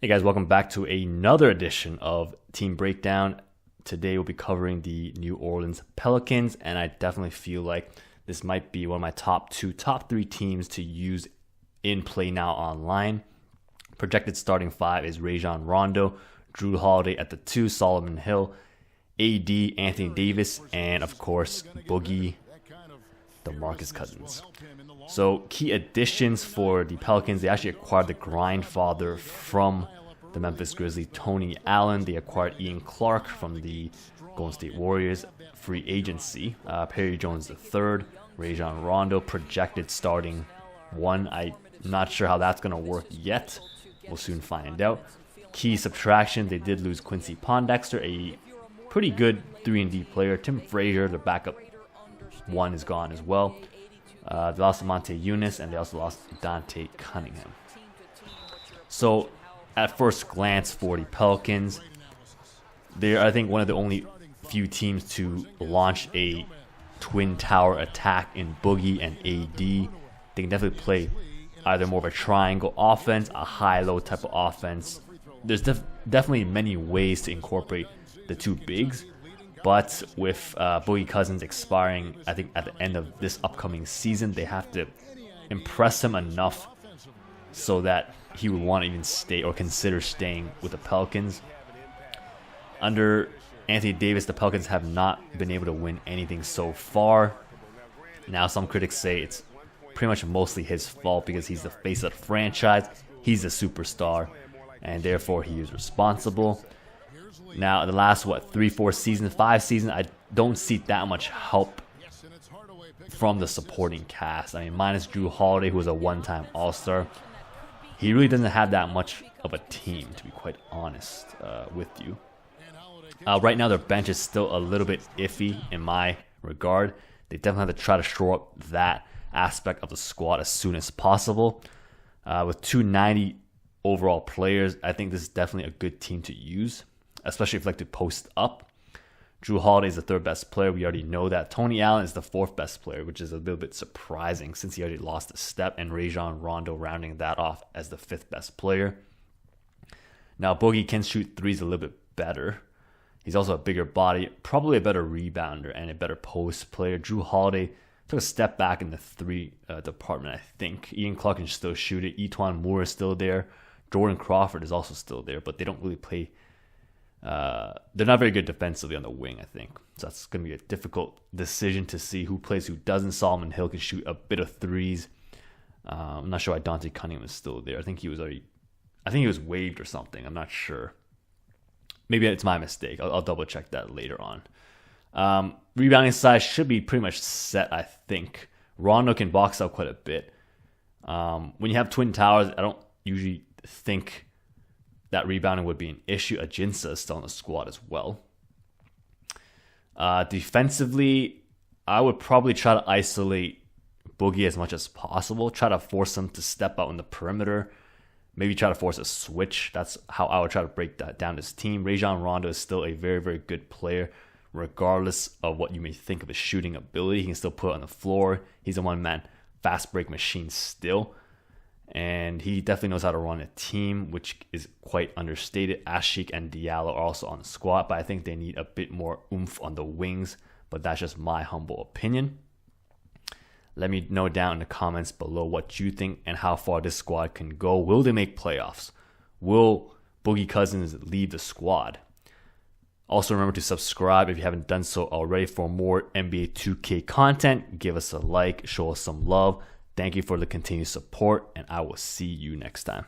Hey guys, welcome back to another edition of Team Breakdown. Today we'll be covering the New Orleans Pelicans, and I definitely feel like this might be one of my top three teams to use in Play Now online. Projected starting five is Rajon Rondo, Drew Holiday at the 2, Solomon Hill, AD, Anthony Davis, and of course Boogie, DeMarcus Cousins. So key additions for the Pelicans, they actually acquired the grindfather from the Memphis Grizzlies, Tony Allen. They acquired Ian Clark from the Golden State Warriors free agency. Perry Jones III, Rajon Rondo, projected starting 1. I'm not sure how that's going to work yet. We'll soon find out. Key subtraction, they did lose Quincy Pondexter, a pretty good 3-and-D player. Tim Frazier, the backup 1, is gone as well. They lost Monte Eunice, and they also lost Dante Cunningham. So, at first glance for the Pelicans, they're, I think, one of the only few teams to launch a twin tower attack in Boogie and AD. They can definitely play either more of a triangle offense, a high-low type of offense. There's definitely many ways to incorporate the two bigs. But with Boogie Cousins expiring, I think at the end of this upcoming season, they have to impress him enough so that he would want to even stay or consider staying with the Pelicans. Under Anthony Davis, the Pelicans have not been able to win anything so far. Now, some critics say it's pretty much mostly his fault because he's the face of the franchise. He's a superstar, and therefore he is responsible. Now, the last, 3-4 seasons, 5 seasons, I don't see that much help from the supporting cast. I mean, minus Drew Holiday, who was a one-time All-Star, he really doesn't have that much of a team, to be quite honest with you. Right now, their bench is still a little bit iffy in my regard. They definitely have to try to shore up that aspect of the squad as soon as possible. With 290 overall players, I think this is definitely a good team to use, especially if you like to post up. Drew Holiday is the 3rd best player. We already know that. Tony Allen is the 4th best player, which is a little bit surprising since he already lost a step, and Rajon Rondo rounding that off as the 5th best player. Now, Boogie can shoot threes a little bit better. He's also a bigger body, probably a better rebounder and a better post player. Drew Holiday took a step back in the 3 department, I think. Ian Clark can still shoot it. Etuan Moore is still there. Jordan Crawford is also still there, but they don't really play. They're not very good defensively on the wing, I think. So that's going to be a difficult decision to see who plays, who doesn't. Solomon Hill can shoot a bit of threes. I'm not sure why Dante Cunningham is still there. I think he was waived or something. I'm not sure. Maybe it's my mistake. I'll double check that later on. Rebounding side should be pretty much set, I think. Rondo can box out quite a bit. When you have twin towers, I don't usually think that rebounding would be an issue. Ajinça is still on the squad as well. Defensively, I would probably try to isolate Boogie as much as possible. Try to force him to step out in the perimeter. Maybe try to force a switch. That's how I would try to break that down this team. Rajon Rondo is still a very, very good player, regardless of what you may think of his shooting ability. He can still put it on the floor. He's a one-man fast break machine still. And he definitely knows how to run a team, which is quite understated. Ashik and Diallo are also on the squad, but I think they need a bit more oomph on the wings. But that's just my humble opinion. Let me know down in the comments below what you think and how far this squad can go. Will they make playoffs? Will Boogie Cousins lead the squad? Also, remember to subscribe if you haven't done so already for more NBA 2K content. Give us a like, show us some love. Thank you for the continued support, and I will see you next time.